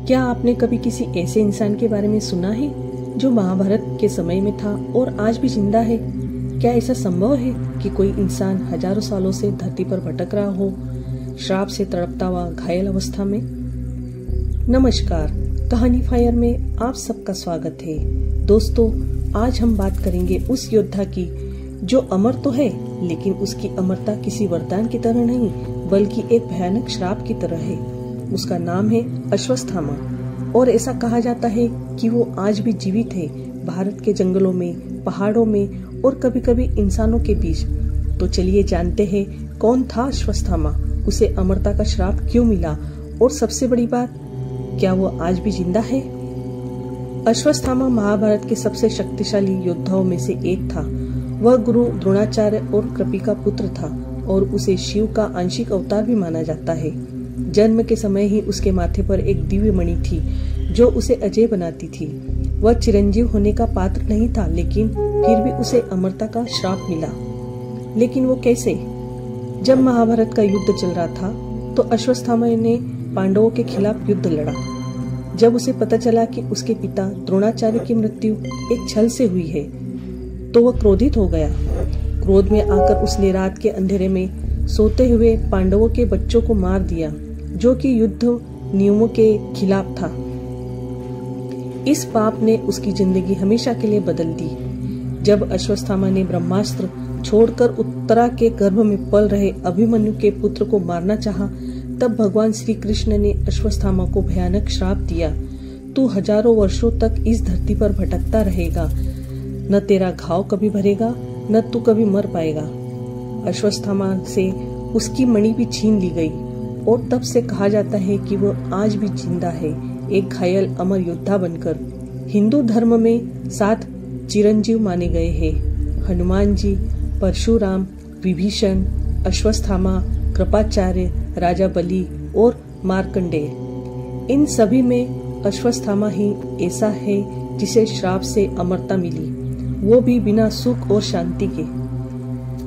क्या आपने कभी किसी ऐसे इंसान के बारे में सुना है जो महाभारत के समय में था और आज भी जिंदा है? क्या ऐसा संभव है कि कोई इंसान हजारों सालों से धरती पर भटक रहा हो, श्राप से तड़पता हुआ घायल अवस्था में? नमस्कार, कहानी फायर में आप सबका स्वागत है। दोस्तों, आज हम बात करेंगे उस योद्धा की जो अमर तो है, लेकिन उसकी अमरता किसी वरदान की तरह नहीं बल्कि एक भयानक श्राप की तरह है। उसका नाम है अश्वत्थामा और ऐसा कहा जाता है कि वो आज भी जीवित है, भारत के जंगलों में, पहाड़ों में और कभी कभी इंसानों के बीच। तो चलिए जानते हैं कौन था अश्वत्थामा, उसे अमरता का श्राप क्यों मिला और सबसे बड़ी बात, क्या वो आज भी जिंदा है? अश्वत्थामा महाभारत के सबसे शक्तिशाली योद्धाओं में से एक था। वह गुरु द्रोणाचार्य और कृपि का पुत्र था और उसे शिव का आंशिक अवतार भी माना जाता है। जन्म के समय ही उसके माथे पर एक दिव्य मणि थी जो उसे अजय बनाती थी। वह चिरंजीव होने का पात्र नहीं था, लेकिन फिर भी उसे अमरता का श्राप मिला। लेकिन वो कैसे? जब महाभारत का युद्ध चल रहा था तो अश्वत्थामा ने पांडवों के खिलाफ युद्ध लड़ा। जब उसे पता चला कि उसके पिता द्रोणाचार्य की मृत्यु एक छल से हुई है तो वह क्रोधित हो गया। क्रोध में आकर उसने रात के अंधेरे में सोते हुए पांडवों के बच्चों को मार दिया, जो कि युद्ध नियमों के खिलाफ था। इस पाप ने उसकी जिंदगी हमेशा के लिए बदल दी। जब अश्वत्थामा ने ब्रह्मास्त्र छोड़कर उत्तरा के गर्भ में पल रहे अभिमन्यु के पुत्र को मारना चाहा, तब भगवान श्री कृष्ण ने अश्वत्थामा को भयानक श्राप दिया। तू हजारों वर्षों तक इस धरती पर भटकता रहेगा, न तेरा घाव कभी भरेगा, न तू कभी मर पाएगा। अश्वत्थामा से उसकी मणि भी छीन ली गई और तब से कहा जाता है कि वह आज भी जिंदा है, एक घायल अमर योद्धा बनकर। हिंदू धर्म में 7 चिरंजीव माने गए हैं: हनुमान जी, परशुराम, विभीषण, अश्वत्थामा, कृपाचार्य, राजा बलि और मार्कंडेय। इन सभी में अश्वत्थामा ही ऐसा है जिसे श्राप से अमरता मिली, वो भी बिना सुख और शांति के।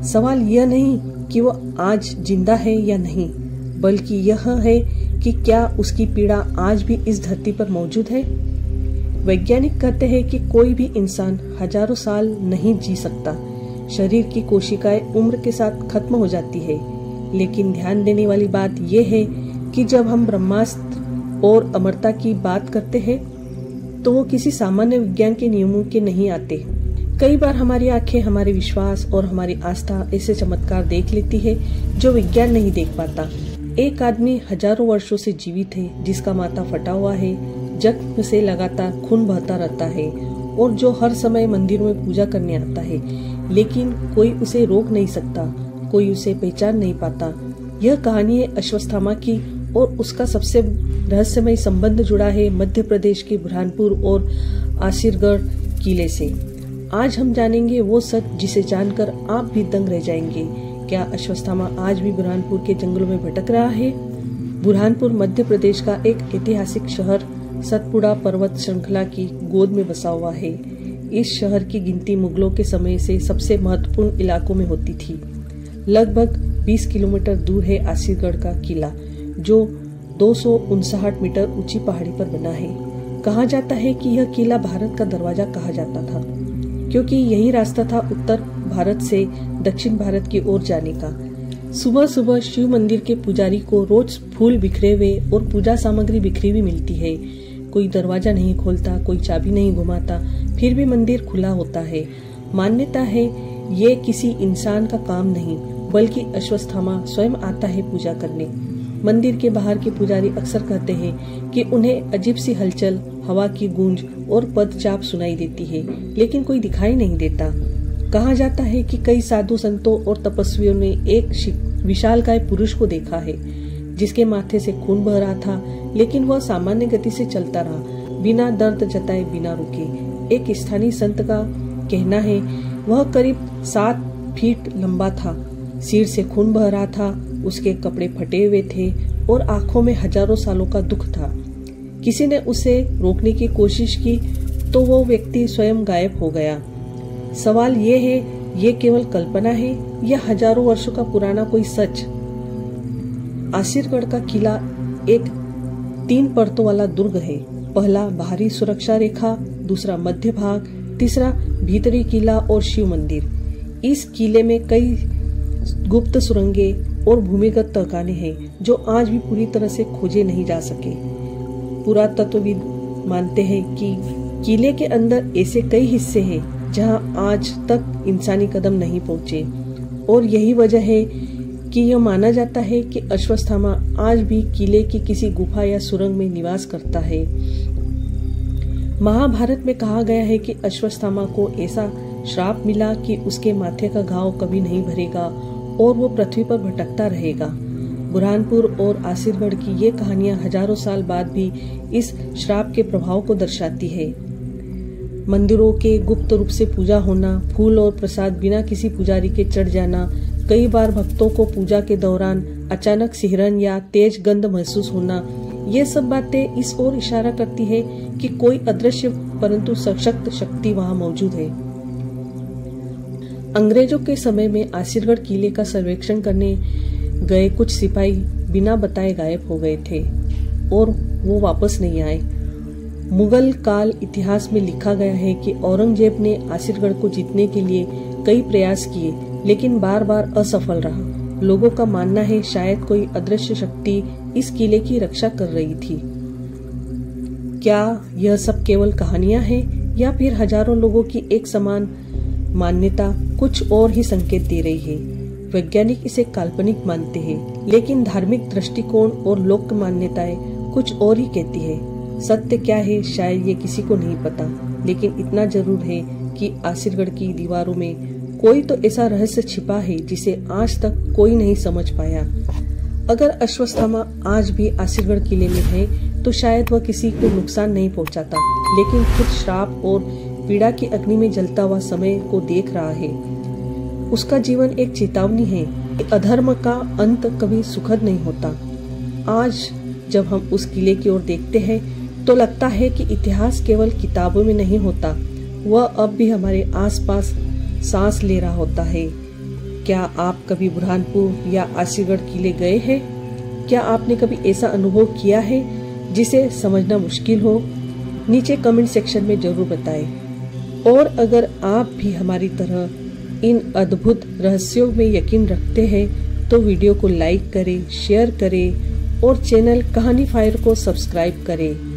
सवाल यह नहीं कि वो आज जिंदा है या नहीं, बल्कि यह है कि क्या उसकी पीड़ा आज भी इस धरती पर मौजूद है। वैज्ञानिक कहते हैं कि कोई भी इंसान हजारों साल नहीं जी सकता। शरीर की कोशिकाएं उम्र के साथ खत्म हो जाती है, लेकिन ध्यान देने वाली बात यह है कि जब हम ब्रह्मास्त्र और अमरता की बात करते हैं तो वो किसी सामान्य विज्ञान के नियमों के नहीं आते। कई बार हमारी आंखें हमारे विश्वास और हमारी आस्था ऐसे चमत्कार देख लेती है जो विज्ञान नहीं देख पाता। एक आदमी हजारों वर्षों से जीवित है, जिसका माथा फटा हुआ है, जख्म से लगातार खून बहता रहता है और जो हर समय मंदिरों में पूजा करने आता है, लेकिन कोई उसे रोक नहीं सकता, कोई उसे पहचान नहीं पाता। यह कहानी है अश्वत्थामा की और उसका सबसे रहस्यमय संबंध जुड़ा है मध्य प्रदेश के बुरहानपुर और आसिरगढ़ किले से। आज हम जानेंगे वो सच जिसे जानकर आप भी दंग रह जाएंगे। क्या अश्वत्थामा आज भी बुरहानपुर के जंगलों में भटक रहा है? बुरहानपुर मध्य प्रदेश का एक ऐतिहासिक शहर सतपुड़ा पर्वत श्रृंखला की गोद में बसा हुआ है। इस शहर की गिनती मुगलों के समय से सबसे महत्वपूर्ण इलाकों में होती थी। लगभग 20 किलोमीटर दूर है आसिरगढ़ का किला, जो 259 मीटर ऊंची पहाड़ी पर बना है। कहा जाता है कि यह किला भारत का दरवाजा कहा जाता था, क्योंकि यही रास्ता था उत्तर भारत से दक्षिण भारत की ओर जाने का। सुबह सुबह शिव मंदिर के पुजारी को रोज फूल बिखरे हुए और पूजा सामग्री बिखरी हुई मिलती है। कोई दरवाजा नहीं खोलता, कोई चाबी नहीं घुमाता, फिर भी मंदिर खुला होता है। मान्यता है ये किसी इंसान का काम नहीं, बल्कि अश्वत्थामा स्वयं आता है पूजा करने। मंदिर के बाहर के पुजारी अक्सर कहते हैं कि उन्हें अजीब सी हलचल, हवा की गूंज और पदचाप सुनाई देती है, लेकिन कोई दिखाई नहीं देता। कहा जाता है कि कई साधु संतों और तपस्वियों ने एक विशालकाय पुरुष को देखा है, जिसके माथे से खून बह रहा था, लेकिन वह सामान्य गति से चलता रहा, बिना दर्द जताए, बिना रुके। एक स्थानीय संत का कहना है वह करीब 7 फीट लंबा था, सिर से खून बह रहा था, उसके कपड़े फटे हुए थे और आंखों में हजारों सालों का दुख था। किसी ने उसे रोकने की कोशिश की तो वो व्यक्ति स्वयं गायब हो गया। सवाल ये है, ये केवल कल्पना है या हजारों वर्षों का पुराना कोई सच? आसिरगढ़ का किला एक 3 परतों वाला दुर्ग है। पहला बाहरी सुरक्षा रेखा, दूसरा मध्य भाग, तीसरा भीतरी किला और शिव मंदिर। इस किले में कई गुप्त सुरंगें और भूमिगत तहखाने हैं जो आज भी पूरी तरह से खोजे नहीं जा सके। पुरातत्वविद मानते हैं कि किले के अंदर ऐसे कई हिस्से हैं जहां आज तक इंसानी कदम नहीं पहुंचे, और यही वजह है कि यह माना जाता है कि अश्वत्थामा आज भी किले की किसी गुफा या सुरंग में निवास करता है। महाभारत में कहा गया है कि अश्वत्थामा को ऐसा श्राप मिला कि उसके माथे का घाव कभी नहीं भरेगा और वो पृथ्वी पर भटकता रहेगा। बुरहानपुर और आसिरगढ़ की ये कहानियां हजारों साल बाद भी इस श्राप के प्रभाव को दर्शाती है। मंदिरों के गुप्त रूप से पूजा होना, फूल और प्रसाद बिना किसी पुजारी के चढ़ जाना, कई बार भक्तों को पूजा के दौरान अचानक सिहरन या तेज गंध महसूस होना, ये सब बातें इस ओर इशारा करती है कि कोई अदृश्य परंतु सशक्त शक्ति वहां मौजूद है। अंग्रेजों के समय में आसिरगढ़ किले का सर्वेक्षण करने गए कुछ सिपाही बिना बताए गायब हो गए थे और वो वापस नहीं आए। मुगल काल इतिहास में लिखा गया है कि औरंगजेब ने आसिरगढ़ को जीतने के लिए कई प्रयास किए, लेकिन बार बार असफल रहा। लोगों का मानना है शायद कोई अदृश्य शक्ति इस किले की रक्षा कर रही थी। क्या यह सब केवल कहानियां हैं या फिर हजारों लोगों की एक समान मान्यता कुछ और ही संकेत दे रही है? वैज्ञानिक इसे काल्पनिक मानते हैं, लेकिन धार्मिक दृष्टिकोण और लोक मान्यताएं कुछ और ही कहती है। सत्य क्या है शायद ये किसी को नहीं पता, लेकिन इतना जरूर है कि आसिरगढ़ की दीवारों में कोई तो ऐसा रहस्य छिपा है जिसे आज तक कोई नहीं समझ पाया। अगर अश्वत्थामा आज भी आसिरगढ़ किले में है तो शायद वह किसी को नुकसान नहीं पहुंचाता, लेकिन खुद श्राप और पीड़ा की अग्नि में जलता हुआ समय को देख रहा है। उसका जीवन एक चेतावनी है कि अधर्म का अंत कभी सुखद नहीं होता। आज जब हम उस किले की ओर देखते हैं तो लगता है कि इतिहास केवल किताबों में नहीं होता, वह अब भी हमारे आसपास सांस ले रहा होता है। क्या आप कभी बुरहानपुर या आसिरगढ़ किले गए हैं? क्या आपने कभी ऐसा अनुभव किया है जिसे समझना मुश्किल हो? नीचे कमेंट सेक्शन में जरूर बताएं। और अगर आप भी हमारी तरह इन अद्भुत रहस्यों में यकीन रखते हैं तो वीडियो को लाइक करें, शेयर करें और चैनल कहानी फायर को सब्सक्राइब करें।